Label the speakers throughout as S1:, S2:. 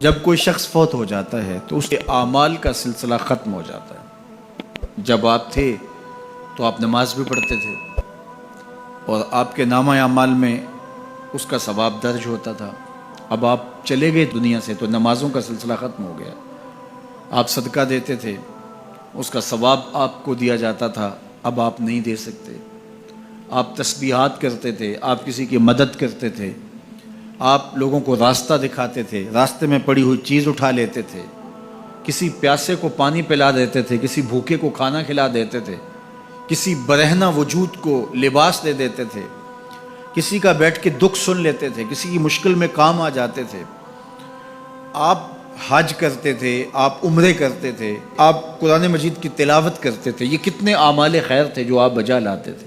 S1: جب کوئی شخص فوت ہو جاتا ہے تو اس کے اعمال کا سلسلہ ختم ہو جاتا ہے۔ جب آپ تھے تو آپ نماز بھی پڑھتے تھے اور آپ کے نامہ اعمال میں اس کا ثواب درج ہوتا تھا۔ اب آپ چلے گئے دنیا سے تو نمازوں کا سلسلہ ختم ہو گیا۔ آپ صدقہ دیتے تھے، اس کا ثواب آپ کو دیا جاتا تھا، اب آپ نہیں دے سکتے۔ آپ تسبیحات کرتے تھے، آپ کسی کی مدد کرتے تھے، آپ لوگوں کو راستہ دکھاتے تھے، راستے میں پڑی ہوئی چیز اٹھا لیتے تھے، کسی پیاسے کو پانی پلا دیتے تھے، کسی بھوکے کو کھانا کھلا دیتے تھے، کسی برہنہ وجود کو لباس دے دیتے تھے، کسی کا بیٹھ کے دکھ سن لیتے تھے، کسی کی مشکل میں کام آ جاتے تھے۔ آپ حج کرتے تھے، آپ عمرے کرتے تھے، آپ قرآن مجید کی تلاوت کرتے تھے، یہ کتنے اعمال خیر تھے جو آپ بجا لاتے تھے۔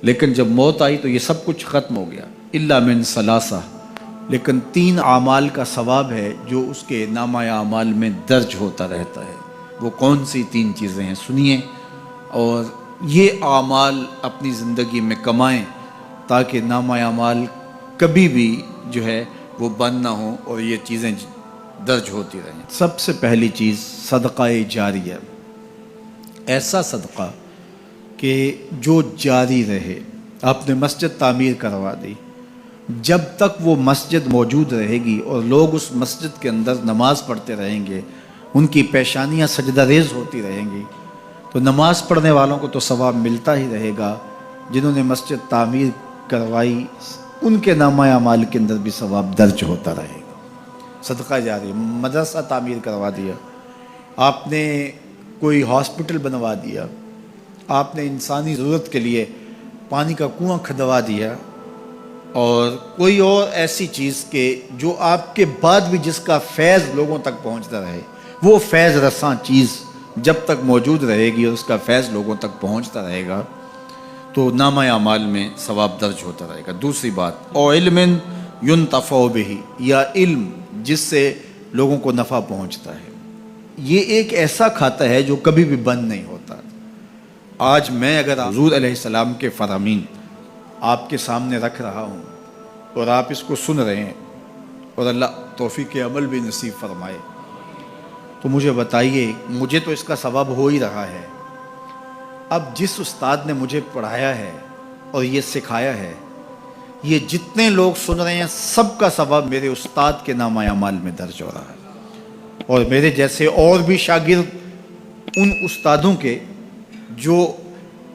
S1: لیکن جب موت آئی تو یہ سب کچھ ختم ہو گیا، الا من ثلاثہ، لیکن 3 اعمال کا ثواب ہے جو اس کے نامہ اعمال میں درج ہوتا رہتا ہے۔ وہ کون سی 3 چیزیں ہیں سنیے، اور یہ اعمال اپنی زندگی میں کمائیں تاکہ نامہ اعمال کبھی بھی جو ہے وہ بند نہ ہوں اور یہ چیزیں درج ہوتی رہیں۔ سب سے پہلی چیز صدقہ جاریہ، ایسا صدقہ کہ جو جاری رہے۔ آپ نے مسجد تعمیر کروا دی، جب تک وہ مسجد موجود رہے گی اور لوگ اس مسجد کے اندر نماز پڑھتے رہیں گے، ان کی پیشانیاں سجدہ ریز ہوتی رہیں گی، تو نماز پڑھنے والوں کو تو ثواب ملتا ہی رہے گا، جنہوں نے مسجد تعمیر کروائی ان کے نامہ اعمال کے اندر بھی ثواب درج ہوتا رہے گا۔ صدقہ جاری، مدرسہ تعمیر کروا دیا، آپ نے کوئی ہاسپٹل بنوا دیا، آپ نے انسانی ضرورت کے لیے پانی کا کنواں کھدوا دیا، اور کوئی اور ایسی چیز کہ جو آپ کے بعد بھی جس کا فیض لوگوں تک پہنچتا رہے، وہ فیض رساں چیز جب تک موجود رہے گی اور اس کا فیض لوگوں تک پہنچتا رہے گا تو نامہ اعمال میں ثواب درج ہوتا رہے گا۔ دوسری بات، او علم ینتفع بہ، یا علم جس سے لوگوں کو نفع پہنچتا ہے۔ یہ ایک ایسا کھاتا ہے جو کبھی بھی بند نہیں ہوتا۔ آج میں اگر حضور علیہ السلام کے فرامین آپ کے سامنے رکھ رہا ہوں اور آپ اس کو سن رہے ہیں، اور اللہ توفیق عمل بھی نصیب فرمائے، تو مجھے بتائیے، مجھے تو اس کا ثواب ہو ہی رہا ہے۔ اب جس استاد نے مجھے پڑھایا ہے اور یہ سکھایا ہے، یہ جتنے لوگ سن رہے ہیں سب کا ثواب میرے استاد کے نامہ اعمال میں درج ہو رہا ہے، اور میرے جیسے اور بھی شاگرد ان استادوں کے جو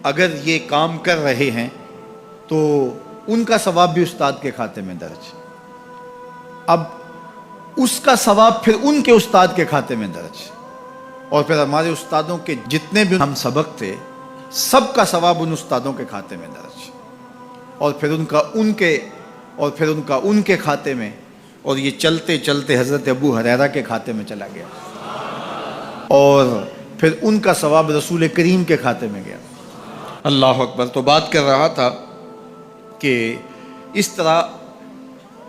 S1: اگر یہ کام کر رہے ہیں تو ان کا ثواب بھی استاد کے کھاتے میں درج۔ اب اس کا ثواب پھر ان کے استاد کے کھاتے میں درج، اور پھر ہمارے استادوں کے جتنے بھی ہم سبق تھے سب کا ثواب ان استادوں کے کھاتے میں درج، اور پھر ان کا ان کے کھاتے میں، اور یہ چلتے چلتے حضرت ابو ہریرہ کے کھاتے میں چلا گیا، اور پھر ان کا ثواب رسول کریم کے کھاتے میں گیا۔ اللہ اکبر۔ تو بات کر رہا تھا کہ اس طرح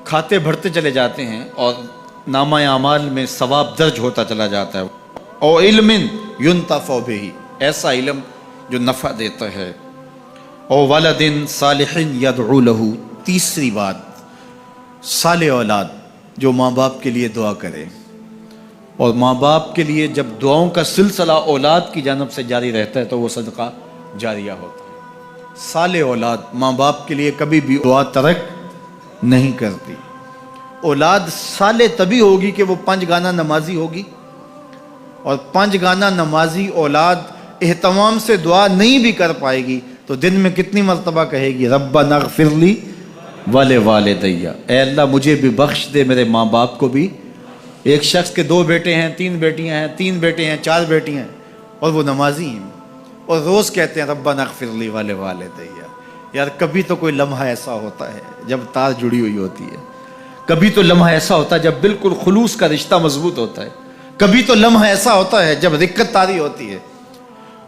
S1: کھاتے بڑھتے چلے جاتے ہیں اور نامہ اعمال میں ثواب درج ہوتا چلا جاتا ہے۔ او علم ینتفع بہ، ایسا علم جو نفع دیتا ہے۔ او ولد صالح یدعو لہ، تیسری بات، صالح اولاد جو ماں باپ کے لیے دعا کرے، اور ماں باپ کے لیے جب دعاؤں کا سلسلہ اولاد کی جانب سے جاری رہتا ہے تو وہ صدقہ جاریہ ہوتا ہے۔ صالح اولاد ماں باپ کے لیے کبھی بھی دعا ترک نہیں کرتی۔ اولاد صالح تبھی ہوگی کہ وہ 5 گانا نمازی ہوگی، اور 5 گانا نمازی اولاد اہتمام سے دعا نہیں بھی کر پائے گی تو دن میں کتنی مرتبہ کہے گی، ربنا اغفر لی ولوالدی، اے اللہ مجھے بھی بخش دے، میرے ماں باپ کو بھی۔ ایک شخص کے 2 بیٹے ہیں، 3 بیٹیاں ہیں، 3 بیٹے ہیں، 4 بیٹیاں ہیں، اور وہ نمازی ہیں، اور روز کہتے ہیں ربنا اغفر لی ولوالدی۔ یار کبھی تو کوئی لمحہ ایسا ہوتا ہے جب تار جڑی ہوئی ہوتی ہے، کبھی تو لمحہ ایسا ہوتا ہے جب بالکل خلوص کا رشتہ مضبوط ہوتا ہے، کبھی تو لمحہ ایسا ہوتا ہے جب رقت تاری ہوتی ہے۔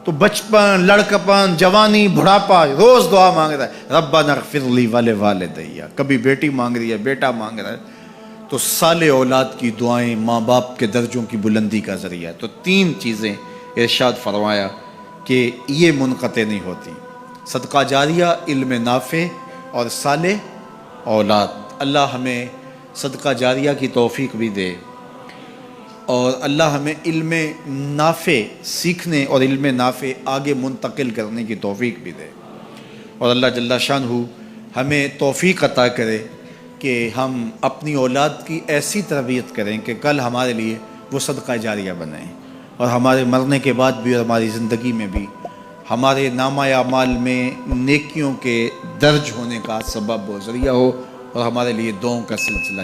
S1: تو بچپن، لڑکپن، جوانی، بڑھاپا، روز دعا مانگ رہا ہے ربنا اغفر لی ولوالدی، کبھی بیٹی مانگ رہی ہے، بیٹا مانگ رہا ہے۔ تو صالح اولاد کی دعائیں ماں باپ کے درجوں کی بلندی کا ذریعہ ہے۔ تو 3 چیزیں ارشاد فرمایا کہ یہ منقطع نہیں ہوتی، صدقہ جاریہ، علم نافع، اور صالح اولاد۔ اللہ ہمیں صدقہ جاریہ کی توفیق بھی دے، اور اللہ ہمیں علم نافع سیکھنے اور علم نافع آگے منتقل کرنے کی توفیق بھی دے، اور اللہ جل شانہ ہمیں توفیق عطا کرے کہ ہم اپنی اولاد کی ایسی تربیت کریں کہ کل ہمارے لیے وہ صدقہ جاریہ بنیں، اور ہمارے مرنے کے بعد بھی اور ہماری زندگی میں بھی ہمارے نامہ اعمال میں نیکیوں کے درج ہونے کا سبب و ذریعہ ہو، اور ہمارے لیے دعاؤں کا سلسلہ